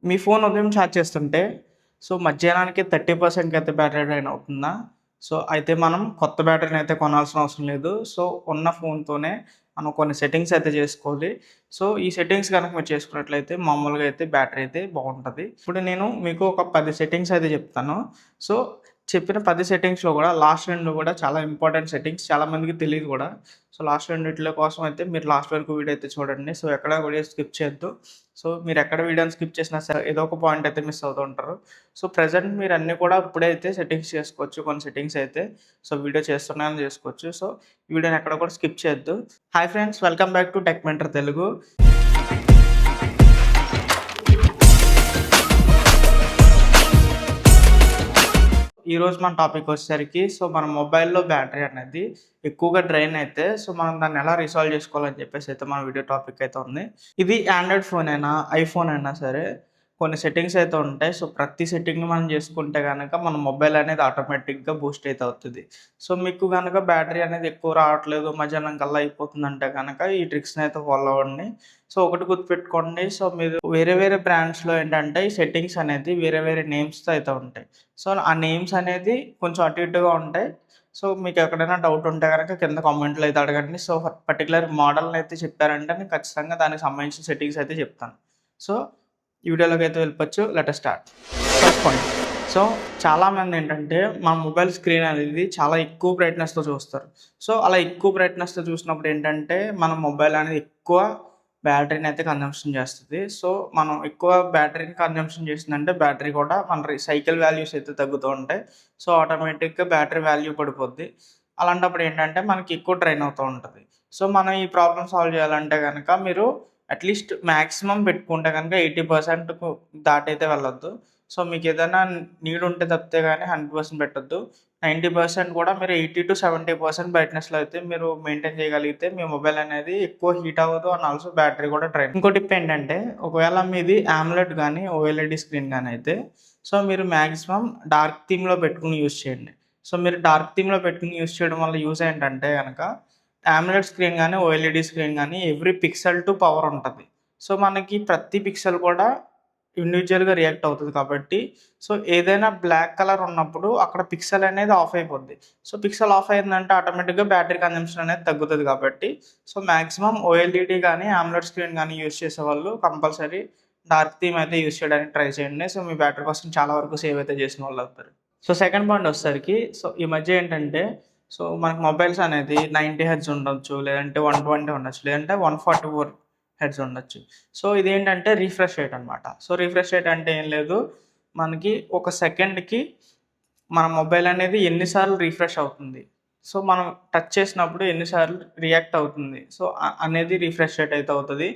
మీ phone ఉదయం charge చేస్తుంటే మధ్యాహ్నానికి 30%కి అయితే బ్యాటరీ డ్రైన్ అవుతుందా? అయితే మనం కొత్త బ్యాటరీని అయితే కొనాల్సిన అవసరం లేదు. ఉన్న ఫోన్‌తోనే మనం కొన్ని సెట్టింగ్స్ అయితే చేసుకోవాలి. ఈ సెట్టింగ్స్ గనక మీరు చేసుకున్నట్లయితే మామూలుగా అయితే బ్యాటరీ అయితే బావుంటది. ఇప్పుడు నేను మీకు ఒక 10 సెట్టింగ్స్ అయితే చెప్తాను. సో, చెప్పిన 10 సెట్టింగ్స్‌లో కూడా లాస్ట్ 2 కూడా చాలా ఇంపార్టెంట్ సెట్టింగ్స్. చాలా మందికి తెలీదు కూడా. లాస్ట్ రెండిట్లో కోసం అయితే మీరు లాస్ట్ వరకు వీడియో అయితే చూడండి. ఎక్కడ వీడియో స్కిప్ చేయొద్దు. మీరెక్కడ వీడియోని స్కిప్ చేసినా సరే ఏదో ఒక పాయింట్ అయితే మిస్ అవుతూ ఉంటారు. ప్రెజెంట్ మీరన్నీ కూడా ఇప్పుడైతే సెట్టింగ్స్ చేసుకోవచ్చు. కొన్ని సెట్టింగ్స్ అయితే వీడియో చేస్తున్నాను చేసుకోవచ్చు. ఈ వీడియోని ఎక్కడ కూడా స్కిప్ చేయొద్దు. Hi friends, welcome back to tech mentor Telugu. ఈరోజు మన టాపిక్ వచ్చేసరికి మన మొబైల్‌లో బ్యాటరీ అనేది ఎక్కువగా డ్రైన్ అయితే మనం దాన్ని ఎలా రిసాల్వ్ చేసుకోవాలని చెప్పేసి అయితే మన వీడియో టాపిక్ అయితే ఉంది. ఇది ఆండ్రాయిడ్ ఫోన్ అయినా, ఐఫోన్ అయినా సరే కొన్ని సెట్టింగ్స్ అయితే ఉంటాయి. ప్రతి సెట్టింగ్‌ని మనం చేసుకుంటే గనక మన మొబైల్ అనేది ఆటోమేటిక్‌గా బూస్ట్ అయితే అవుతది. మీకు గనక బ్యాటరీ అనేది ఎక్కువ రావట్లేదు, మధ్యాహ్నం కల్లా అయిపోతుందంటే గనక ఈ ట్రిక్స్‌ని అయితే ఫాలో అవ్వండి. ఒకటి గుర్తుపెట్టుకోండి. మీరు వేరే వేరే బ్రాండ్స్‌లో ఏంటంటే ఈ సెట్టింగ్స్ అనేది వేరే వేరే నేమ్స్‌తో అయితే ఉంటాయి. ఆ నేమ్స్ అనేది కొంచెం అటు ఇటుగా ఉంటాయి. మీకు ఎక్కడైనా డౌట్ ఉంటే గనక కింద కామెంట్‌లో అయితే అడగండి. పర్టిక్యులర్ మోడల్‌ని అయితే చెప్పారంటే నేను ఖచ్చితంగా దానికి సంబంధించిన సెట్టింగ్స్ అయితే చెప్తాను. సో, ఈ వీడియోలోకి అయితే వెళ్ళిపోవచ్చు. Let us start. First point. చాలామంది ఏంటంటే మన మొబైల్ స్క్రీన్ అనేది చాలా ఎక్కువ బ్రైట్‌నెస్‌తో చూస్తారు. అలా ఎక్కువ బ్రైట్‌నెస్‌తో చూసినప్పుడు ఏంటంటే మన మొబైల్ అనేది ఎక్కువ బ్యాటరీని అయితే కన్జంప్షన్ చేస్తది. మనం ఎక్కువ బ్యాటరీని కన్జంప్షన్ చేసిందంటే బ్యాటరీ కూడా మన సైకిల్ వాల్యూస్ అయితే తగ్గుతూ ఉంటాయి. ఆటోమేటిక్‌గా బ్యాటరీ వాల్యూ పడిపోద్ది. అలాంటప్పుడు ఏంటంటే మనకి ఎక్కువ డ్రైన్ అవుతూ ఉంటది. మనం ఈ ప్రాబ్లమ్ సాల్వ్ చేయాలంటే గనక మీరు అట్‌లీస్ట్ మాక్సిమం పెట్టుకుంటే గనక 80%కు దాటైతే వెళ్ళొద్దు. మీకేదైనా నీడ్ ఉంటే తప్పితే గాని 100% పెట్టొద్దు. 90% కూడా మీరు 80-70% బ్రైట్‌నెస్‌లో అయితే మీరు మెయింటైన్ చేయగలిగితే మీ మొబైల్ అనేది ఎక్కువ హీట్ అవ్వదు. అండ్ ఆల్సో బ్యాటరీ కూడా డ్రైన్. ఇంకో టిప్ ఏంటంటే ఒకవేళ మీది AMOLED గాని, ఓఎల్ఈడీ స్క్రీన్ గాని అయితే మీరు మాక్సిమం డార్క్ థీమ్‌లో పెట్టుకొని యూజ్ చేయండి. మీరు డార్క్ థీమ్‌లో పెట్టుకొని యూజ్ చేయడం వల్ల యూజ్ ఏంటంటే గనక AMOLED స్క్రీన్ గాని, ఓఎల్ఈడీ స్క్రీన్ గాని ఎవ్రీ పిక్సెల్ టు పవర్ ఉంటది. మనకి ప్రతి పిక్సెల్ కూడా ఇండివిడ్యువల్‌గా రియాక్ట్ అవుతది కాబట్టి ఏదైనా బ్లాక్ కలర్ ఉన్నప్పుడు అక్కడ పిక్సెల్ అనేది ఆఫ్ అయిపోద్ది. పిక్సెల్ ఆఫ్ అయిందంటే ఆటోమేటిక్‌గా బ్యాటరీ కన్జంప్షన్ అనేది తగ్గుతది కాబట్టి మాక్సిమం ఓఎల్ఈడీ గాని, AMOLED స్క్రీన్ గాని యూజ్ చేసేవాళ్ళు కంపల్సరీ డార్క్ థీమ్ అయితే యూజ్ చేయడానికి ట్రై చేయండి. మీ బ్యాటరీ కోసం చాలా వరకు సేవ్ అయితే చేసిన వాళ్ళు అవుతారు. సెకండ్ పాయింట్ వచ్చేసరికి ఈ మధ్య ఏంటంటే మనకు మొబైల్స్ అనేది 90 హెర్ట్జ్ ఉండొచ్చు. లేదంటే 120 ఉండొచ్చు. లేదంటే 144 హెర్ట్జ్ ఉండొచ్చు. ఇదేంటంటే రిఫ్రెష్ రేట్ అనమాట. రిఫ్రెష్ రేట్ అంటే ఏం లేదు. మనకి ఒక సెకండ్‌కి మన మొబైల్ అనేది ఎన్ని సార్లు రిఫ్రెష్ అవుతుంది. మనం టచ్ చేసినప్పుడు ఎన్ని సార్లు రియాక్ట్ అవుతుంది. అనేది రిఫ్రెష్ రేట్ అయితే అవుతది.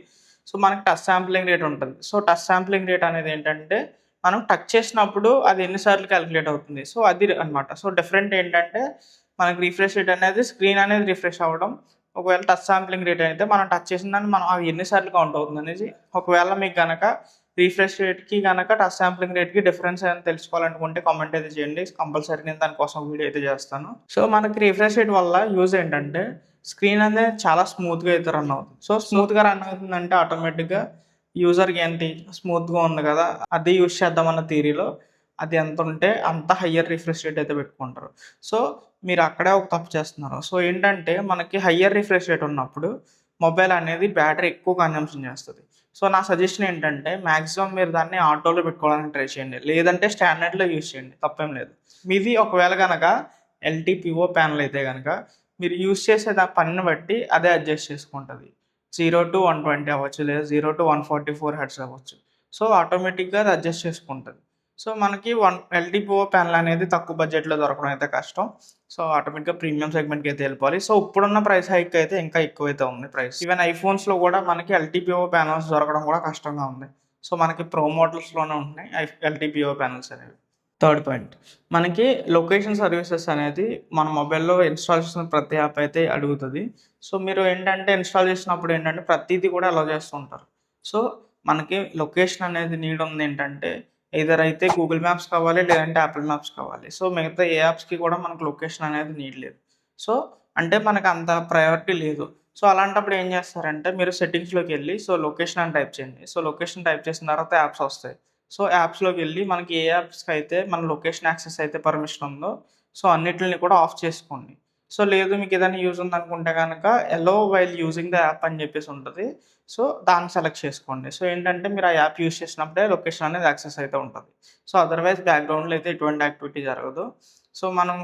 మనకి టచ్ శాంప్లింగ్ రేట్ ఉంటది. టచ్ శాంప్లింగ్ రేట్ అనేది ఏంటంటే మనం టచ్ చేసినప్పుడు అది ఎన్ని సార్లు కాలిక్యులేట్ అవుతుంది. అది అనమాట. డిఫరెంట్ ఏంటంటే మనకి రిఫ్రెష్ రేట్ అనేది స్క్రీన్ అనేది రిఫ్రెష్ అవ్వడం. ఒకవేళ టచ్ శాంప్లింగ్ రేట్ అయితే మనం టచ్ చేసిన దాన్ని మనం అది ఎన్ని సార్లు కౌంట్ అవుతుందనేది. ఒకవేళ మీకు గనక రిఫ్రెష్ రేట్‌కి గనక టచ్ శాంప్లింగ్ రేట్‌కి డిఫరెన్స్ ఏమైనా తెలుసుకోవాలనుకుంటే కామెంట్ అయితే చేయండి. కంపల్సరీ నేను దానికోసం వీడియో అయితే చేస్తాను. మనకి రిఫ్రెష్ రేట్ వల్ల యూజ్ ఏంటంటే స్క్రీన్ అనేది చాలా స్మూత్‌గా అయితే రన్ అవుతుంది. స్మూత్‌గా రన్ అవుతుందంటే ఆటోమేటిక్‌గా యూజర్‌కి ఏంటి స్మూత్‌గా ఉంది కదా! అదే యూజ్ చేద్దామన్న థియరీలో అది ఎంతుంటే అంత హయ్యర్ రిఫ్రెష్ రేట్ అయితే పెట్టుకుంటారు. మీరు అక్కడే ఒక తప్పు చేస్తున్నారు. ఏంటంటే మనకి హయ్యర్ రిఫ్రెష్ రేట్ ఉన్నప్పుడు మొబైల్ అనేది బ్యాటరీ ఎక్కువ కన్జంప్షన్ చేస్తది. నా సజెషన్ ఏంటంటే మాక్సిమం మీరు దాన్ని ఆటోలో పెట్టుకోవడానికి ట్రై చేయండి. లేదంటే స్టాండర్డ్‌లో యూజ్ చేయండి. తప్పేం లేదు. మీది ఒకవేళ గనక ఎల్టీపీఓ ప్యానెల్ అయితే గనక మీరు యూజ్ చేసే పనిని బట్టి అదే అడ్జస్ట్ చేసుకుంటది. 0-120 అవ్వచ్చు. లేదా 0-144 హెర్ట్జ్ అవ్వచ్చు. ఆటోమేటిక్‌గా అది అడ్జస్ట్ చేసుకుంటది. మనకి ఎల్టీపీఓ ప్యానెల్ అనేది తక్కువ బడ్జెట్‌లో దొరకడం అయితే కష్టం. ఆటోమేటిక్‌గా ప్రీమియం సెగ్మెంట్‌కి అయితే వెళ్ళిపోవాలి. ఇప్పుడున్న ప్రైస్ హైక్ అయితే ఇంకా ఎక్కువైతే ఉంది ప్రైస్. ఈవెన్ ఐఫోన్స్‌లో కూడా మనకి ఎల్టీపీఓ ప్యానెల్స్ దొరకడం కూడా కష్టంగా ఉంది. మనకి ప్రో మోడల్స్‌లోనే ఉంటున్నాయి ఎల్టీపీఓ ప్యానెల్స్ అనేవి. Third point. మనకి లొకేషన్ సర్వీసెస్ అనేది మన మొబైల్‌లో ఇన్‌స్టాల్ చేసిన ప్రతి యాప్ అయితే అడుగుతది. మీరు ఏంటంటే ఇన్‌స్టాల్ చేసినప్పుడు ఏంటంటే ప్రతీది కూడా అలో చేస్తూ ఉంటారు. మనకి లొకేషన్ అనేది నీడ్ ఉంది ఏంటంటే ఎయిదర్ అయితే గూగుల్ మ్యాప్స్ కావాలి, లేదంటే యాపిల్ మ్యాప్స్ కావాలి. మిగతా ఏ యాప్స్‌కి కూడా మనకు లొకేషన్ అనేది నీడ్ లేదు. సో, అంటే మనకు అంత ప్రయారిటీ లేదు. అలాంటప్పుడు ఏం చేస్తారంటే మీరు సెట్టింగ్స్‌లోకెళ్ళి లొకేషన్ అని టైప్ చేయండి. లొకేషన్ టైప్ చేసిన తర్వాత యాప్స్ వస్తాయి. సో యాప్స్‌లోకి వెళ్లి మనకి ఏ యాప్స్‌కి అయితే మన లొకేషన్ యాక్సెస్ అయితే పర్మిషన్ ఉందో సో అన్నిటిని కూడా ఆఫ్ చేసుకోండి. సో లేదు మీకు ఏదైనా యూజ్ ఉందనుకుంటే గనక అలో వైల్ యూజింగ్ ద యాప్ అని చెప్పేసి ఉంటది. సో దాన్ని సెలెక్ట్ చేసుకోండి. సో ఏంటంటే మీరు ఆ యాప్ యూజ్ చేసినప్పుడే లొకేషన్ అనేది యాక్సెస్ అయితే ఉంటది. సో అదర్‌వైజ్ బ్యాక్‌గ్రౌండ్‌లో అయితే ఎటువంటి యాక్టివిటీ జరగదు. సో మనం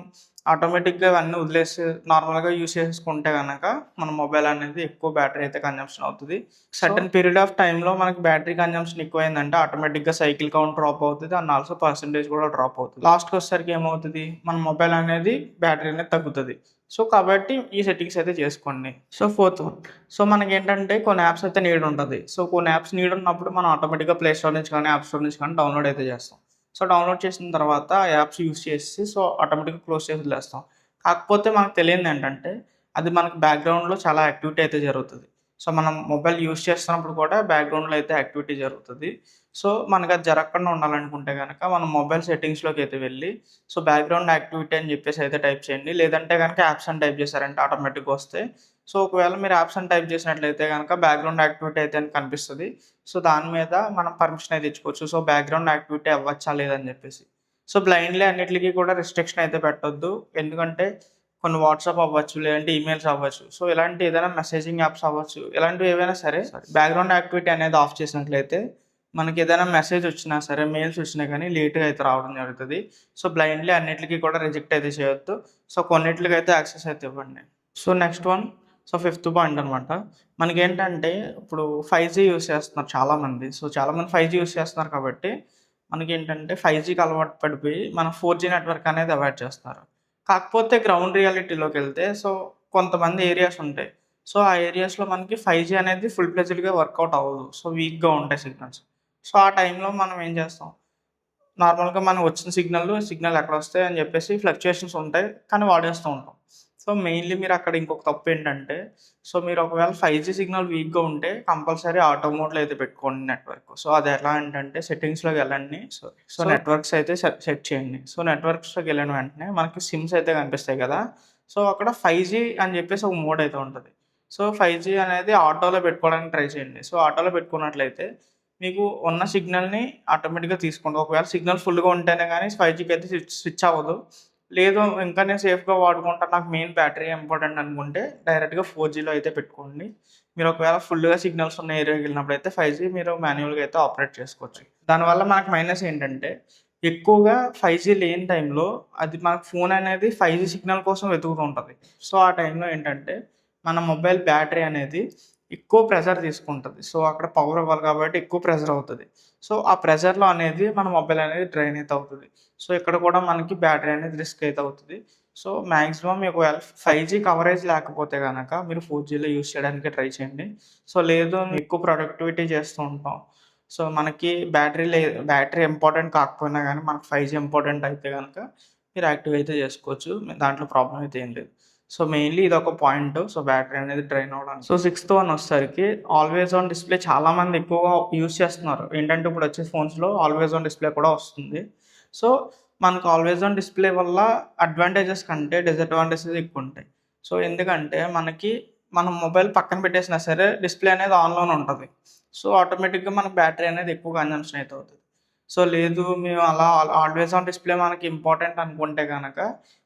ఆటోమేటిక్‌గా ఇవన్నీ వదిలేసి నార్మల్‌గా యూజ్ చేసుకుంటే గనక మన మొబైల్ అనేది ఎక్కువ బ్యాటరీ అయితే కన్జంప్షన్ అవుతది. సర్టెన్ పీరియడ్ ఆఫ్ టైమ్‌లో మనకి బ్యాటరీ కన్జంప్షన్ ఎక్కువైందంటే ఆటోమేటిక్‌గా సైకిల్ కౌంట్ డ్రాప్ అవుతది. అండ్ ఆల్సో పర్సెంటేజ్ కూడా డ్రాప్ అవుతది. లాస్ట్‌కొచ్చేసరికి ఏమవుతది? మన మొబైల్ అనేది బ్యాటరీ అనేది తగ్గుతది. సో కాబట్టి ఈ సెట్టింగ్స్ అయితే చేసుకోండి. So fourth one. సో మనకేంటంటే కొన్ని యాప్స్ అయితే నీడ్ ఉంటది. సో కొన్ని యాప్స్ నీడ్ ఉన్నప్పుడు మనం ఆటోమేటిక్‌గా ప్లే స్టోర్ నుంచి కానీ, యాప్ స్టోర్ నుంచి కానీ డౌన్‌లోడ్ అయితే చేస్తాం. సో డౌన్‌లోడ్ చేసిన తర్వాత ఆ యాప్స్ యూజ్ చేసేసి సో ఆటోమేటిక్‌గా క్లోజ్ చేసి వదిలేస్తాం. కాకపోతే మనకు తెలియనిదేంటంటే అది మనకు బ్యాక్‌గ్రౌండ్‌లో చాలా యాక్టివిటీ అయితే జరుగుతది. సో మనం మొబైల్ యూజ్ చేస్తున్నప్పుడు కూడా బ్యాక్‌గ్రౌండ్‌లో అయితే యాక్టివిటీ జరుగుతది. సో మనకది జరగకుండా ఉండాలనుకుంటే గనక మనం మొబైల్ సెట్టింగ్స్‌లోకైతే వెళ్ళి సో బ్యాక్‌గ్రౌండ్ యాక్టివిటీ అని చెప్పేసి అయితే టైప్ చేయండి. లేదంటే గనక యాప్స్ అని టైప్ చేశారంటే ఆటోమేటిక్‌గా వస్తాయి. సో ఒకవేళ మీరు యాప్స్ అని టైప్ చేసినట్లయితే గనక బ్యాక్‌గ్రౌండ్ యాక్టివిటీ అయితే అని కనిపిస్తది. సో దాని మీద మనం పర్మిషన్ అయితే ఇచ్చుకోవచ్చు. సో బ్యాక్‌గ్రౌండ్ యాక్టివిటీ అవ్వచ్చా లేదా అని చెప్పేసి. సో బ్లైండ్‌లీ అన్నిట్లికి కూడా రిస్ట్రిక్షన్ అయితే పెట్టొద్దు. ఎందుకంటే కొన్ని వాట్సాప్ అవ్వచ్చు, లేదంటే ఈమెయిల్స్ అవ్వచ్చు. సో ఇలాంటి ఏదైనా మెసేజింగ్ యాప్స్ అవ్వచ్చు. ఇలాంటివి ఏవైనా సరే బ్యాక్‌గ్రౌండ్ యాక్టివిటీ అనేది ఆఫ్ చేసినట్లయితే మనకేదైనా మెసేజ్ వచ్చినా సరే, మెయిల్స్ వచ్చినా గానీ లేట్‌గా అయితే రావడం జరుగుతది. సో బ్లైండ్‌లీ అన్నిట్లికి కూడా రిజెక్ట్ అయితే చేయొద్దు. సో కొన్నిట్లికైతే యాక్సెస్ అయితే ఇవ్వండి. So next one so fifth point అనమాట. మనకేంటంటే ఇప్పుడు 5జీ యూజ్ చేస్తున్నారు చాలామంది. సో చాలామంది 5జీ యూజ్ చేస్తున్నారు కాబట్టి మనకేంటంటే 5జీకి అలవాటు పడిపోయి మన 4జీ నెట్వర్క్ అనేది అవాయిడ్ చేస్తున్నారు. కాకపోతే గ్రౌండ్ రియాలిటీలోకెళ్తే సో కొంతమంది ఏరియాస్ ఉంటాయి. సో ఆ ఏరియాస్‌లో మనకి 5జీ అనేది ఫుల్ ఫ్లెడ్జ్డ్‌గా వర్కౌట్ అవ్వదు. సో వీక్‌గా ఉంటాయి సిగ్నల్స్. సో ఆ టైంలో మనం ఏం చేస్తాం, నార్మల్‌గా మనం వచ్చిన సిగ్నల్ ఎక్కడొస్తాయి అని చెప్పేసి ఫ్లక్చుయేషన్స్ ఉంటాయి. కానీ వాడేస్తూ ఉంటాం. సో మెయిన్‌లీ మీరక్కడ ఇంకొక తప్పేంటంటే, సో మీరు ఒకవేళ 5జీ సిగ్నల్ వీక్‌గా ఉంటే కంపల్సరీ ఆటో మోడ్‌లో అయితే పెట్టుకోండి నెట్వర్క్. సో అది ఎలా ఏంటంటే సెట్టింగ్స్‌లోకెళ్ళండి. సో నెట్వర్క్స్ అయితే సెట్ చేయండి. సో నెట్వర్క్స్‌లోకెళ్ళిన వెంటనే మనకి సిమ్స్ అయితే కనిపిస్తాయి కదా! సో అక్కడ 5జీ అని చెప్పేసి ఒక మోడ్ అయితే ఉంటది. సో 5జీ అనేది ఆటోలో పెట్టుకోవడానికి ట్రై చేయండి. సో ఆటోలో పెట్టుకున్నట్లయితే మీకు ఉన్న సిగ్నల్‌ని ఆటోమేటిక్‌గా తీసుకుంటది. ఒకవేళ సిగ్నల్ ఫుల్‌గా ఉంటేనే గాని 5జీకి అయితే స్విచ్ అవ్వదు. లేదు ఇంకా నేను సేఫ్‌గా వాడుకుంటా నాకు మెయిన్ బ్యాటరీ ఇంపార్టెంట్ అనుకుంటే డైరెక్ట్‌గా 4జీలో అయితే పెట్టుకోండి. మీరు ఒకవేళ ఫుల్‌గా సిగ్నల్స్ ఉన్న ఏరియాకెళ్ళినప్పుడైతే 5జీ మీరు మాన్యువల్‌గా అయితే ఆపరేట్ చేసుకోవచ్చు. దానివల్ల మనకు మైనస్ ఏంటంటే ఎక్కువగా 5జీ లేని టైంలో అది మనకు ఫోన్ అనేది 5జీ సిగ్నల్ కోసం వెతుకుతూ ఉంటది. సో ఆ టైంలో ఏంటంటే మన మొబైల్ బ్యాటరీ అనేది ఎక్కువ ప్రెషర్ తీసుకుంటది. సో అక్కడ పవర్ ఇవ్వాలి కాబట్టి ఎక్కువ ప్రెషర్ అవుతది. సో ఆ ప్రెషర్‌లో అనేది మన మొబైల్ అనేది డ్రైన్ అయితే అవుతది. సో ఇక్కడ కూడా మనకి బ్యాటరీ అనేది రిస్క్ అయితే అవుతది. సో మాక్సిమం మీకు 5జీ కవరేజ్ లేకపోతే గనక మీరు 4జీలో యూజ్ చేయడానికి ట్రై చేయండి. సో లేదు ఎక్కువ ప్రొడక్టివిటీ చేస్తూ ఉంటాం. సో మనకి బ్యాటరీ ఇంపార్టెంట్ కాకపోయినా గానీ మనకు 5జీ ఇంపార్టెంట్ అయితే గనక మీరు యాక్టివ్ అయితే చేసుకోవచ్చు. దాంట్లో ప్రాబ్లమ్ అయితే ఏం లేదు. సో మెయిన్‌లీ ఇదొక పాయింట్. సో బ్యాటరీ అనేది డ్రైన్ అవ్వడానికి. సో సిక్స్త్ వన్ వచ్చేసరికి ఆల్వేస్ ఆన్ డిస్‌ప్లే చాలామంది ఎక్కువగా యూజ్ చేస్తున్నారు. ఏంటంటే ఇప్పుడొచ్చే ఫోన్స్‌లో ఆల్వేస్ ఆన్ డిస్‌ప్లే కూడా వస్తుంది. సో మనకు ఆల్వేస్ ఆన్ డిస్‌ప్లే వల్ల అడ్వాంటేజెస్ కంటే డిసడ్వాంటేజెస్ ఎక్కువుంటాయి. సో ఎందుకంటే మనం మొబైల్ పక్కన పెట్టేసినా సరే డిస్‌ప్లే అనేది ఆన్‌లోనే ఉంటది. సో ఆటోమేటిక్‌గా మనకు బ్యాటరీ అనేది ఎక్కువ కన్జంప్షన్ అయితే అవుతది. సో లేదు మేము అలా ఆల్వేస్ ఆన్ డిస్‌ప్లే మనకి ఇంపార్టెంట్ అనుకుంటే గనక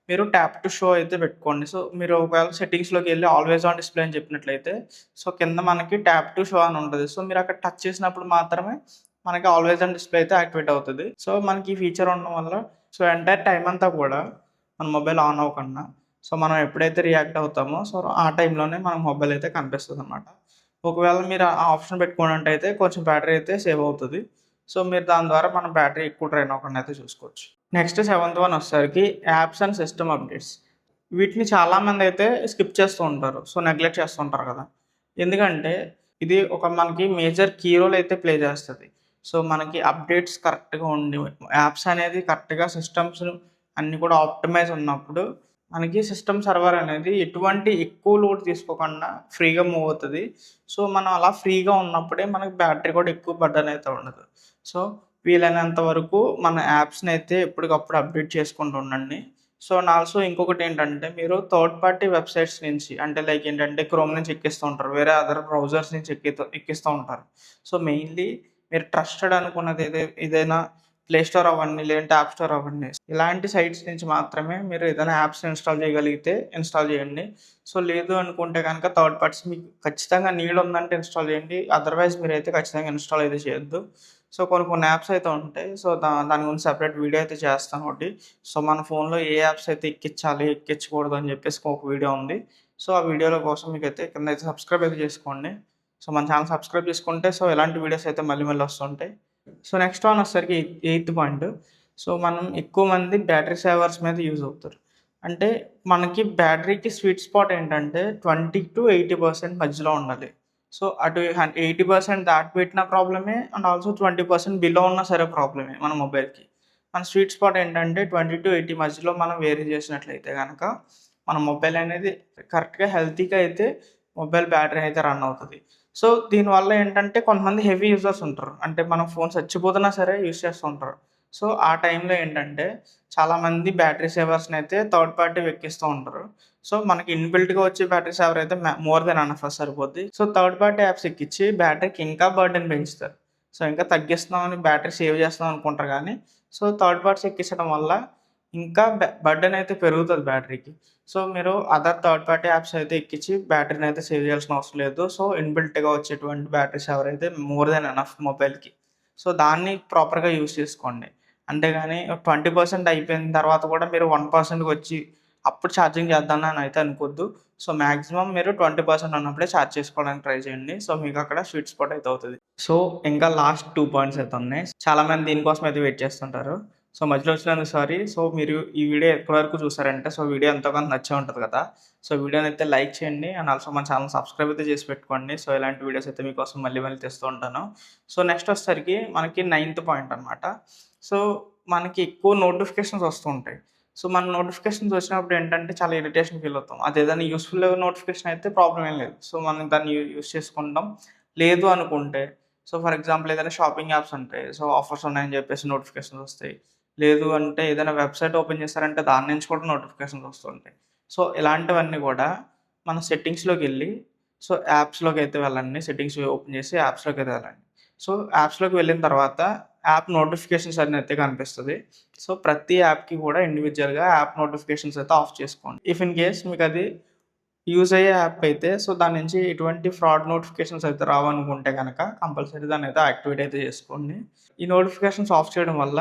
మీరు ట్యాప్ టు షో అయితే పెట్టుకోండి. సో మీరు ఒకవేళ సెట్టింగ్స్‌లోకెళ్ళి ఆల్వేస్ ఆన్ డిస్‌ప్లే అని చెప్పినట్లయితే సో కింద మనకి ట్యాప్ టు షో అని ఉంటది. సో మీరక్కడ టచ్ చేసినప్పుడు మాత్రమే మనకి ఆల్వేస్ ఆన్ డిస్‌ప్లే అయితే యాక్టివేట్ అవుతది. సో మనకి ఈ ఫీచర్ ఉండడం వల్ల సో ఎంటైర్ టైమ్ అంతా కూడా మన మొబైల్ ఆన్ అవ్వకుండా సో మనం ఎప్పుడైతే రియాక్ట్ అవుతామో సో ఆ టైంలోనే మన మొబైల్ అయితే కనిపిస్తదనమాట. ఒకవేళ మీరు ఆ ఆప్షన్ పెట్టుకున్నట్టయితే కొంచెం బ్యాటరీ అయితే సేవ్ అవుతది. సో మీరు దాని ద్వారా మన బ్యాటరీ ఎక్కువ డ్రైన్ అవ్వకుండా అయితే చూసుకోవచ్చు. నెక్స్ట్ సెవెంత్ వన్ వచ్చేసరికి యాప్స్ అండ్ సిస్టమ్ అప్డేట్స్. వీటిని చాలామందైతే స్కిప్ చేస్తూ ఉంటారు. సో నెగ్లెక్ట్ చేస్తూ ఉంటారు కదా! ఎందుకంటే ఇది ఒక మనకి మేజర్ కీ రోల్ అయితే ప్లే చేస్తది. సో మనకి అప్డేట్స్ కరెక్ట్‌గా ఉండి యాప్స్ అనేది కరెక్ట్‌గా సిస్టమ్స్ అన్నీ కూడా ఆప్టిమైజ్ ఉన్నప్పుడు మనకి సిస్టమ్ సర్వర్ అనేది ఎటువంటి ఎక్కువ లోడ్ తీసుకోకుండా ఫ్రీగా మూవ్ అవుతది. సో మనం అలా ఫ్రీగా ఉన్నప్పుడే మనకి బ్యాటరీ కూడా ఎక్కువ బర్డెన్ అయితే ఉండదు. సో వీలైనంత వరకు మన యాప్స్‌నైతే ఎప్పటికప్పుడు అప్డేట్ చేసుకుంటూ ఉండండి. సో అండ్ ఆల్సో ఇంకొకటేంటంటే మీరు థర్డ్ పార్టీ వెబ్‌సైట్స్ నుంచి అంటే లైక్ ఏంటంటే క్రోమ్ నుంచి ఎక్కిస్తూ ఉంటారు. వేరే అదర్ బ్రౌజర్స్ నుంచి ఎక్కిస్తూ ఉంటారు. సో మెయిన్‌లీ మీరు ట్రస్టెడ్ అనుకున్నది ఏదైనా ప్లే స్టోర్ అవ్వండి, లేదంటే యాప్ స్టోర్ అవ్వండి. ఇలాంటి సైట్స్ నుంచి మాత్రమే మీరు ఏదైనా యాప్స్ ఇన్‌స్టాల్ చేయగలిగితే ఇన్‌స్టాల్ చేయండి. సో, లేదు అనుకుంటే గనక థర్డ్ పార్టీస్ మీకు ఖచ్చితంగా నీడ్ ఉందంటే ఇన్‌స్టాల్ చేయండి. అదర్‌వైజ్ మీరైతే ఖచ్చితంగా ఇన్‌స్టాల్ అయితే చేయొద్దు. సో, కొన్ని కొన్ని యాప్స్ అయితే ఉంటాయి. సో, దాని గురించి సెపరేట్ వీడియో అయితే చేస్తాను ఒకటి. సో, మన ఫోన్‌లో ఏ యాప్స్ అయితే ఎక్కించాలి, ఎక్కించకూడదు అని చెప్పేసి ఒక వీడియో ఉంది. సో, ఆ వీడియోల కోసం మీకైతే కిందైతే సబ్స్క్రైబ్ అయితే చేసుకోండి. సో, మన ఛానల్ సబ్స్క్రైబ్ చేసుకుంటే సో, ఇలాంటి వీడియోస్ అయితే మళ్ళీ మళ్ళీ వస్తుంటాయి. సో, నెక్స్ట్ వన్ వచ్చేసరికి ఎయిత్ పాయింట్. సో, మనం ఎక్కువ మంది బ్యాటరీ సేవర్స్ మీద యూజ్ అవుతారు. అంటే మనకి బ్యాటరీకి స్వీట్ స్పాట్ ఏంటంటే 20-80% మధ్యలో ఉండాలి. సో, అటు 80% దాటిపెట్టినా ప్రాబ్లమే అండ్ ఆల్సో 20% బిలో ఉన్నా సరే ప్రాబ్లమే మన మొబైల్‌కి. మన స్వీట్ స్పాట్ ఏంటంటే 20-80 మధ్యలో మనం వేరీ చేసినట్లయితే గనక మన మొబైల్ అనేది కరెక్ట్‌గా హెల్తీగా అయితే మొబైల్ బ్యాటరీ అయితే రన్ అవుతది. సో, దీనివల్ల ఏంటంటే కొంతమంది హెవీ యూజర్స్ ఉంటారు. అంటే మన ఫోన్ చచ్చిపోతున్నా సరే యూజ్ చేస్తూ ఉంటారు. సో, ఆ టైంలో ఏంటంటే చాలామంది బ్యాటరీ సేవర్స్‌నైతే థర్డ్ పార్టీవి ఎక్కిస్తూ ఉంటారు. సో, మనకి ఇన్‌బిల్ట్‌గా వచ్చే బ్యాటరీ సేవర్ అయితే మోర్ దెన్ ఎనఫ్ సరిపోద్ది. సో, థర్డ్ పార్టీ యాప్స్ ఎక్కిచ్చి బ్యాటరీకి ఇంకా బర్డెన్ పెంచుతారు. సో, ఇంకా తగ్గిస్తున్నామని బ్యాటరీ సేవ్ చేస్తున్నాం అనుకుంటారు గానీ, సో, థర్డ్ పార్ట్స్ ఎక్కించడం వల్ల ఇంకా బర్డెన్ అయితే పెరుగుతది బ్యాటరీకి. సో, మీరు అదర్ థర్డ్ పార్టీ యాప్స్ అయితే ఎక్కించి బ్యాటరీని అయితే సేవ్ చేయాల్సిన అవసరం లేదు. సో, ఇన్‌బిల్ట్‌గా వచ్చేటువంటి బ్యాటరీ సేవర్ అయితే మోర్ దెన్ ఎనఫ్ మొబైల్‌కి. సో, దాన్ని ప్రాపర్‌గా యూజ్ చేసుకోండి. అంతేగాని 20% అయిపోయిన తర్వాత కూడా మీరు 1%కొచ్చి అప్పుడు ఛార్జింగ్ చేద్దామని అయితే అనుకోద్దు. సో, మాక్సిమం మీరు 20% ఉన్నప్పుడే ఛార్జ్ చేసుకోవడానికి ట్రై చేయండి. సో, మీకక్కడ స్వీట్ స్పాట్ అయితే అవుతది. సో, ఇంకా లాస్ట్ 2 పాయింట్స్ అయితే ఉన్నాయి. చాలామంది దీనికోసం అయితే వెయిట్ చేస్తుంటారు. సో, మధ్యలో వచ్చినందుకు సారీ. సో, మీరు ఈ వీడియో ఎక్కడి వరకు చూసారంటే సో, వీడియో ఎంతో కొంత నచ్చే ఉంటది కదా! సో, వీడియోనైతే లైక్ చేయండి. అండ్ ఆల్సో మన ఛానల్ సబ్స్క్రైబ్ అయితే చేసి పెట్టుకోండి. సో, ఇలాంటి వీడియోస్ అయితే మీకోసం మళ్ళీ మళ్ళీ తెస్తూ ఉంటాను. సో, నెక్స్ట్ వచ్చేసరికి మనకి నైన్త్ పాయింట్ అనమాట. సో, మనకి ఎక్కువ నోటిఫికేషన్స్ వస్తూ ఉంటాయి. సో, మన నోటిఫికేషన్స్ వచ్చినప్పుడు ఏంటంటే చాలా ఇరిటేషన్ ఫీల్ అవుతాం. అదేదైనా యూజ్‌ఫుల్ నోటిఫికేషన్ అయితే ప్రాబ్లమ్ ఏం లేదు. సో, మనం దాన్ని యూజ్ చేసుకుంటాం. లేదు అనుకుంటే సో, ఫర్ ఎగ్జాంపుల్ ఏదైనా షాపింగ్ యాప్స్ ఉంటాయి. సో, ఆఫర్స్ ఉన్నాయని చెప్పేసి నోటిఫికేషన్స్ వస్తాయి. లేదు అంటే ఏదైనా వెబ్‌సైట్ ఓపెన్ చేశారంటే దాని నుంచి కూడా నోటిఫికేషన్స్ వస్తుంటాయి. సో, ఇలాంటివన్నీ కూడా మన సెట్టింగ్స్‌లోకెళ్ళి సో, యాప్స్‌లోకైతే వెళ్ళండి. సెట్టింగ్స్ ఓపెన్ చేసి యాప్స్‌లోకైతే వెళ్ళండి. సో, యాప్స్‌లోకి వెళ్ళిన తర్వాత యాప్ నోటిఫికేషన్స్ అని అయితే కనిపిస్తది. సో, ప్రతి యాప్‌కి కూడా ఇండివిడ్యువల్‌గా యాప్ నోటిఫికేషన్స్ అయితే ఆఫ్ చేసుకోండి. ఇఫ్ ఇన్ కేస్ మీకది యూజ్ అయ్యే యాప్ అయితే సో, దాని నుంచి ఎటువంటి ఫ్రాడ్ నోటిఫికేషన్స్ అయితే రావనుకుంటే గనక కంపల్సరీ దాన్నయితే యాక్టివేట్ అయితే చేసుకోండి. ఈ నోటిఫికేషన్స్ ఆఫ్ చేయడం వల్ల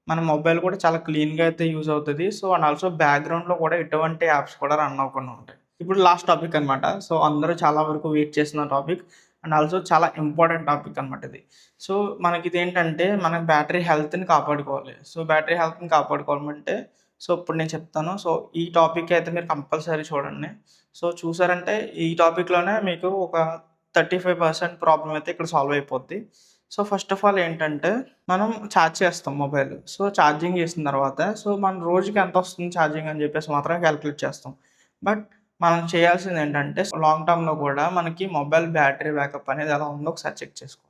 మన మొబైల్ కూడా చాలా క్లీన్‌గా అయితే యూజ్ అవుతది. సో, అండ్ ఆల్సో బ్యాక్‌గ్రౌండ్‌లో కూడా ఎటువంటి యాప్స్ కూడా రన్ అవ్వకుండా ఉంటాయి. ఇప్పుడు లాస్ట్ టాపిక్ అనమాట. సో, అందరూ చాలా వరకు వెయిట్ చేసిన టాపిక్ అండ్ ఆల్సో చాలా ఇంపార్టెంట్ టాపిక్ అనమాట ఇది. సో, మనకిదేంటంటే మన బ్యాటరీ హెల్త్‌ని కాపాడుకోవాలి. సో, బ్యాటరీ హెల్త్‌ని కాపాడుకోవాలంటే సో, ఇప్పుడు నేను చెప్తాను. సో, ఈ టాపిక్ అయితే మీరు కంపల్సరీ చూడండి. సో, చూసారంటే ఈ టాపిక్‌లోనే మీకు ఒక 35% ప్రాబ్లమ్ అయితే ఇక్కడ సాల్వ్ అయిపోద్ది. సో, ఫస్ట్ ఆఫ్ ఆల్ ఏంటంటే మనం ఛార్జ్ చేస్తాం మొబైల్. సో, ఛార్జింగ్ చేసిన తర్వాత సో, మన రోజుకి ఎంతొస్తుంది ఛార్జింగ్ అని చెప్పేసి మాత్రం కాలిక్యులేట్ చేస్తాం. బట్ మనం చేయాల్సిందేంటంటే లాంగ్ టర్మ్‌లో కూడా మనకి మొబైల్ బ్యాటరీ బ్యాకప్ అనేది ఎలా ఉందో ఒకసారి చెక్ చేసుకోవాలి.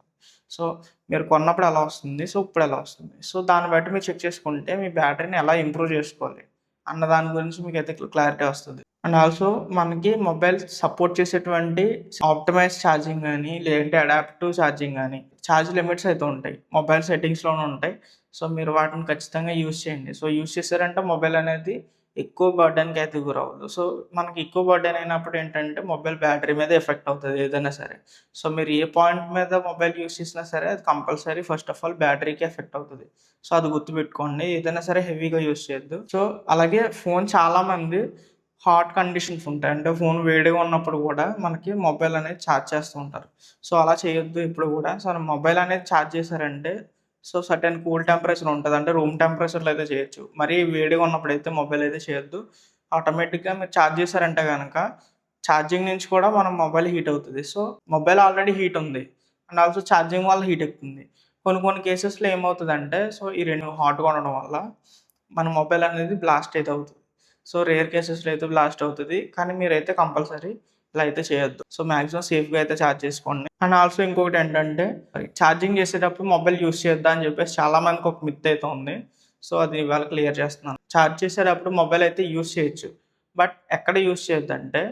సో, మీరు కొన్నప్పుడు ఎలా వస్తుంది? సో, ఇప్పుడు ఎలా వస్తుంది? సో, దాన్ని బట్టి మీరు చెక్ చేసుకుంటే మీ బ్యాటరీని ఎలా ఇంప్రూవ్ చేసుకోవాలి అన్న దాని గురించి మీకైతే క్లారిటీ వస్తది. అండ్ ఆల్సో మనకి మొబైల్ సపోర్ట్ చేసేటువంటి ఆప్టిమైజ్ ఛార్జింగ్ గాని, లేదంటే అడాప్టివ్ ఛార్జింగ్ గాని, ఛార్జ్ లిమిట్స్ అయితే ఉంటాయి. మొబైల్ సెట్టింగ్స్‌లోనే ఉంటాయి. సో, మీరు వాటిని ఖచ్చితంగా యూజ్ చేయండి. సో, యూజ్ చేశారంటే మొబైల్ అనేది ఎక్కువ బర్డెన్‌కి అయితే గురవ్వదు. సో, మనకి ఎక్కువ బర్డెన్ అయినప్పుడు ఏంటంటే మొబైల్ బ్యాటరీ మీద ఎఫెక్ట్ అవుతది ఏదైనా సరే. సో, మీరు ఏ పాయింట్ మీద మొబైల్ యూజ్ చేసినా సరే అది కంపల్సరీ ఫస్ట్ ఆఫ్ ఆల్ బ్యాటరీకి ఎఫెక్ట్ అవుతది. సో, అది గుర్తుపెట్టుకోండి. ఏదైనా సరే హెవీగా యూజ్ చేయొద్దు. సో, అలాగే ఫోన్ చాలామంది హాట్ కండిషన్స్ ఉంటాయి. అంటే ఫోన్ వేడిగా ఉన్నప్పుడు కూడా మనకి మొబైల్ అనేది ఛార్జ్ చేస్తూ ఉంటారు. సో, అలా చేయొద్దు ఎప్పుడు కూడా. సో, మొబైల్ అనేది ఛార్జ్ చేశారంటే సో, సర్టెన్ కూల్ టెంపరేచర్ ఉంటది. అంటే రూమ్ టెంపరేచర్‌లో అయితే చేయొచ్చు. మరీ వేడిగా ఉన్నప్పుడైతే మొబైల్ అయితే చేయొద్దు. ఆటోమేటిక్‌గా మీరు ఛార్జ్ చేశారంటే గనక ఛార్జింగ్ నుంచి కూడా మన మొబైల్ హీట్ అవుతది. సో, మొబైల్ ఆల్రెడీ హీట్ ఉంది. అండ్ ఆల్సో ఛార్జింగ్ వల్ల హీట్ ఎక్కుతుంది. కొన్ని కొన్ని కేసెస్‌లో ఏమవుతదంటే సో, ఈ 2 హాట్‌గా ఉండడం వల్ల మన మొబైల్ అనేది బ్లాస్ట్ అయితే అవుతది. సో, రేర్ కేసెస్‌లో అయితే బ్లాస్ట్ అవుతది. కానీ మీరైతే కంపల్సరీ ఇలా అయితే చేయొద్దు. సో, మాక్సిమం సేఫ్‌గా అయితే ఛార్జ్ చేసుకోండి. అండ్ ఆల్సో ఇంకొకటేంటంటే ఛార్జింగ్ చేసేటప్పుడు మొబైల్ యూజ్ చేయొద్దా అని చెప్పేసి చాలా మందికి ఒక మిత్ అయితే ఉంది. సో, అది ఇవాళ క్లియర్ చేస్తున్నాను. ఛార్జ్ చేసేటప్పుడు మొబైల్ అయితే యూజ్ చేయొచ్చు. బట్ ఎక్కడ యూజ్ చేయొద్దంటే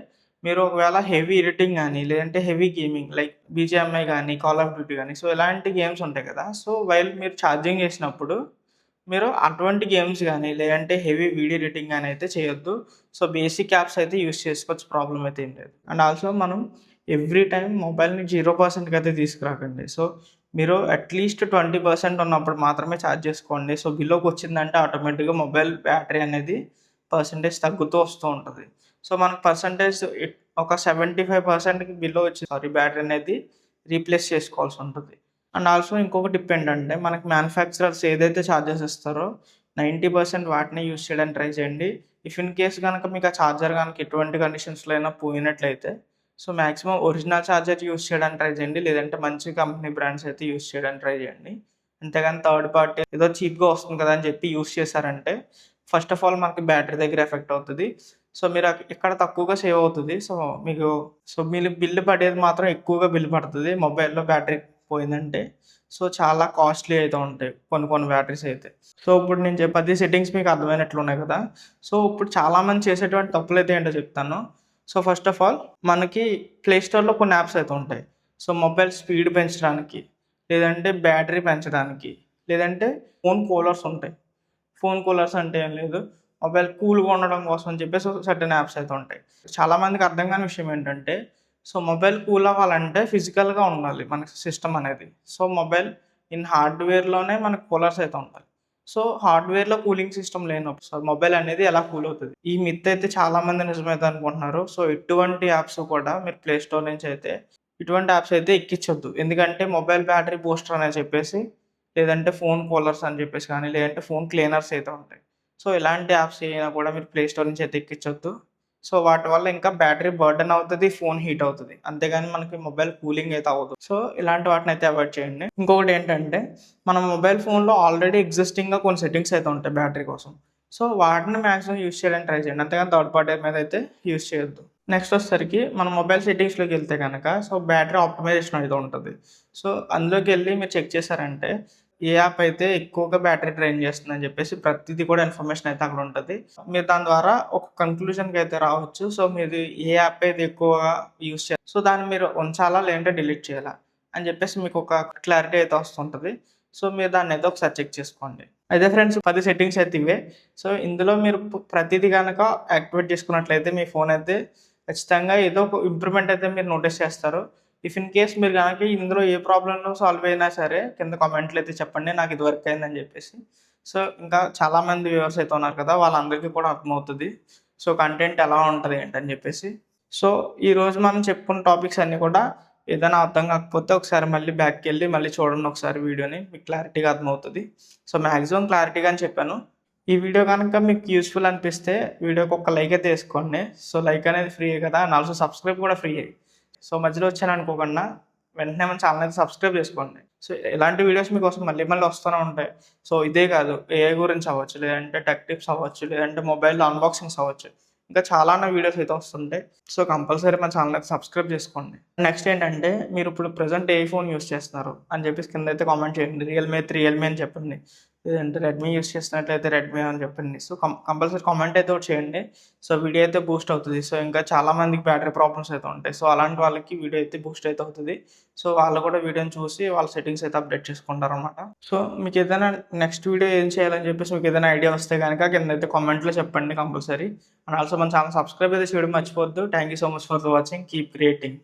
మీరు ఒకవేళ హెవీ ఎడిటింగ్ గానీ, లేదంటే హెవీ గేమింగ్ లైక్ బీజీఎంఐ గానీ, కాల్ ఆఫ్ డ్యూటీ గానీ, సో ఇలాంటి గేమ్స్ ఉంటాయి కదా! సో వైల్ మీరు ఛార్జింగ్ చేసినప్పుడు మీరు అటువంటి గేమ్స్ గానీ, లేదంటే హెవీ వీడియో ఎడిటింగ్ గానీ అయితే చేయొద్దు. సో బేసిక్ యాప్స్ అయితే యూజ్ చేసుకోవచ్చు. ప్రాబ్లమ్ అయితే ఏం లేదు. అండ్ ఆల్సో మనం ఎవ్రీ టైమ్ మొబైల్‌ని 0%కి అయితే తీసుకురాకండి. సో మీరు అట్‌లీస్ట్ 20% ఉన్నప్పుడు మాత్రమే ఛార్జ్ చేసుకోండి. సో బిలోకొచ్చిందంటే ఆటోమేటిక్‌గా మొబైల్ బ్యాటరీ అనేది పర్సెంటేజ్ తగ్గుతూ వస్తూ ఉంటది. సో మనకు పర్సెంటేజ్ ఒక 75%కి బిలో బ్యాటరీ అనేది రీప్లేస్ చేసుకోవాల్సి ఉంటది. అండ్ ఆల్సో ఇంకొక టిప్ ఏంటంటే మనకి మ్యానుఫ్యాక్చరర్స్ ఏదైతే చార్జర్స్ ఇస్తారో 90% వాటినే యూజ్ చేయడానికి ట్రై చేయండి. ఇఫ్ ఇన్ కేస్ గనక మీకు ఆ చార్జర్ గనక ఎటువంటి కండిషన్స్‌లో అయినా పోయినట్లయితే so maximum original charger use చేయడానికి ట్రై చేయండి. లేదంటే మంచి కంపెనీ బ్రాండ్స్ అయితే యూజ్ చేయడానికి ట్రై చేయండి. అంతేగాని థర్డ్ పార్టీ ఏదో చీప్‌గా వస్తుంది కదా అని చెప్పి యూజ్ చేశారంటే ఫస్ట్ ఆఫ్ ఆల్ మనకి బ్యాటరీ దగ్గర ఎఫెక్ట్ అవుతది. సో మీరు ఇక్కడ తక్కువగా సేవ్ అవుతది. సో మీకు మీరు బిల్ పడేది మాత్రం ఎక్కువగా బిల్ పడతది. మొబైల్‌లో బ్యాటరీ పోయిందంటే. సో చాలా కాస్ట్‌లీ అయితే ఉంటాయి కొన్ని బ్యాటరీస్ అయితే. సో ఇప్పుడు నేను చెప్పేది సెట్టింగ్స్ మీకు అర్థమైనట్లున్నాయి కదా! సో ఇప్పుడు చాలామంది చేసేటువంటి తప్పులైతే ఏంటో చెప్తాను. సో ఫస్ట్ ఆఫ్ ఆల్ మనకి ప్లే స్టోర్‌లో కొన్ని యాప్స్ అయితే ఉంటాయి. సో మొబైల్ స్పీడ్ పెంచడానికి, లేదంటే బ్యాటరీ పెంచడానికి, లేదంటే ఫోన్ కూలర్స్ ఉంటాయి. ఫోన్ కూలర్స్ అంటే ఏం లేదు. మొబైల్ కూల్‌గా ఉండడం కోసం అని చెప్పేసి సర్టెన్ యాప్స్ అయితే ఉంటాయి. చాలామందికి అర్థం కాని విషయం ఏంటంటే, సో మొబైల్ కూల్ అవ్వాలంటే ఫిజికల్‌గా ఉండాలి మనకి సిస్టమ్ అనేది. సో మొబైల్ హార్డ్‌వేర్‌లోనే మనకు కూలర్స్ అయితే ఉంటాయి. సో హార్డ్‌వేర్‌లో కూలింగ్ సిస్టమ్ లేనప్పుడు సో మొబైల్ అనేది ఎలా కూల్ అవుతది? ఈ మిత్ అయితే చాలామంది నిజమైతే అనుకుంటున్నారు. సో ఎటువంటి యాప్స్ కూడా మీరు ప్లే స్టోర్ నుంచి అయితే ఇటువంటి యాప్స్ అయితే ఎక్కించొద్దు. ఎందుకంటే మొబైల్ బ్యాటరీ బూస్టర్ అని చెప్పేసి, లేదంటే ఫోన్ కూలర్స్ అని చెప్పేసి కానీ, లేదంటే ఫోన్ క్లీనర్స్ అయితే ఉంటాయి. సో ఇలాంటి యాప్స్ ఏమైనా కూడా మీరు ప్లే స్టోర్ నుంచి అయితే ఎక్కించొద్దు. సో వాటి వల్ల ఇంకా బ్యాటరీ బర్డెన్ అవుతది. ఫోన్ హీట్ అవుతది. అంతేగాని మనకి మొబైల్ కూలింగ్ అయితే అవ్వదు. సో ఇలాంటి వాటినైతే అవాయిడ్ చేయండి. ఇంకొకటి ఏంటంటే మన మొబైల్ ఫోన్‌లో ఆల్రెడీ ఎగ్జిస్టింగ్‌గా కొన్ని సెట్టింగ్స్ అయితే ఉంటాయి బ్యాటరీ కోసం. సో వాటిని మాక్సిమం యూజ్ చేయడానికి ట్రై చేయండి. అంతేగాని థర్డ్ పార్టీ మీద అయితే యూజ్ చేయొద్దు. నెక్స్ట్ వచ్చేసరికి మన మొబైల్ సెట్టింగ్స్‌లోకెళ్తే గనక సో బ్యాటరీ ఆప్టిమైజేషన్ అయితే ఉంటది. సో అందులోకెళ్ళి మీరు చెక్ చేశారంటే ఏ యాప్ అయితే ఎక్కువగా బ్యాటరీ డ్రైన్ చేస్తుందని చెప్పేసి ప్రతిది కూడా ఇన్ఫర్మేషన్ అయితే అక్కడ ఉంటది. మీరు దాని ద్వారా ఒక కంక్లూజన్‌కి అయితే రావచ్చు. సో మీది ఏ యాప్ అయితే ఎక్కువగా యూజ్ సో దాన్ని మీరు ఉంచాలా? లేదంటే డిలీట్ చేయాలా? అని చెప్పేసి మీకు ఒక క్లారిటీ అయితే వస్తుంటది. సో మీరు దాన్నైతే ఒకసారి చెక్ చేసుకోండి. అయితే ఫ్రెండ్స్ 10 సెట్టింగ్స్ అయితే ఇవే. సో ఇందులో మీరు ప్రతిది గనక యాక్టివేట్ చేసుకున్నట్లయితే మీ ఫోన్ అయితే ఖచ్చితంగా ఏదో ఒక ఇంప్రూవ్‌మెంట్ అయితే మీరు నోటీస్ చేస్తారు. ఇఫ్ ఇన్ కేస్ మీరు గనక ఇందులో ఏ ప్రాబ్లమ్‌లో సాల్వ్ అయినా సరే కింద కామెంట్‌లో అయితే చెప్పండి. నాకు ఇది వర్క్ అయిందని చెప్పేసి. సో ఇంకా చాలామంది వ్యూవర్స్ అయితే ఉన్నారు కదా! వాళ్ళందరికీ కూడా అర్థమవుతది. సో కంటెంట్ ఎలా ఉంటది ఏంటని చెప్పేసి. సో ఈరోజు మనం చెప్పుకున్న టాపిక్స్ అన్నీ కూడా ఏదైనా అర్థం కాకపోతే ఒకసారి మళ్ళీ బ్యాక్‌కెళ్ళి మళ్ళీ చూడండి ఒకసారి వీడియోని. మీకు క్లారిటీగా అర్థమవుతది. సో మాక్సిమం క్లారిటీగానే చెప్పాను. ఈ వీడియో గనక మీకు యూజ్‌ఫుల్ అనిపిస్తే వీడియోకి ఒక లైక్ అయితే ఏసుకోండి. సో లైక్ అనేది ఫ్రీయే కదా! అండ్ ఆల్సో సబ్స్క్రైబ్ కూడా ఫ్రీయే. సో మధ్యలో వచ్చాననుకోకుండా వెంటనే మన ఛానల్ అయితే సబ్స్క్రైబ్ చేసుకోండి. సో ఇలాంటి వీడియోస్ మీకోసం మళ్ళీ వస్తూనే ఉంటాయి. సో ఇదే కాదు ఏఐ గురించి అవ్వచ్చు, లేదంటే టెక్ టిప్స్ అవ్వచ్చు, లేదంటే మొబైల్ అన్బాక్సింగ్స్ అవ్వచ్చు. ఇంకా చాలానే వీడియోస్ అయితే వస్తుంటాయి. సో కంపల్సరీ మన ఛానల్ అయితే సబ్స్క్రైబ్ చేసుకోండి. నెక్స్ట్ ఏంటంటే మీరు ఇప్పుడు ప్రెజెంట్ ఏ ఫోన్ యూజ్ చేస్తున్నారు అని చెప్పేసి కింద అయితే కామెంట్ చేయండి. రియల్మీ అని చెప్పండి. లేదంటే రెడ్మీ యూజ్ చేస్తున్నట్లయితే రెడ్మీ అని చెప్పండి. సో కంపల్సరీ కామెంట్ అయితే ఒకటి చేయండి. సో వీడియో అయితే బూస్ట్ అవుతది. సో ఇంకా చాలా మందికి బ్యాటరీ ప్రాబ్లమ్స్ అయితే ఉంటాయి. సో అలాంటి వాళ్ళకి వీడియో అయితే బూస్ట్ అయితే అవుతది. సో వాళ్ళు కూడా వీడియోని చూసి వాళ్ళ సెట్టింగ్స్ అయితే అప్డేట్ చేసుకుంటారనమాట. సో మీకు ఏదైనా నెక్స్ట్ వీడియో ఏం చేయాలని చెప్పేసి మీకు ఏదైనా ఐడియా వస్తే గనక కింద అయితే కామెంట్‌లో చెప్పండి కంపల్సరీ. అండ్ ఆల్సో మన ఛానల్ సబ్స్క్రైబ్ అయితే చేయడం మర్చిపోవద్దు. Thank you so much for watching. Keep creating.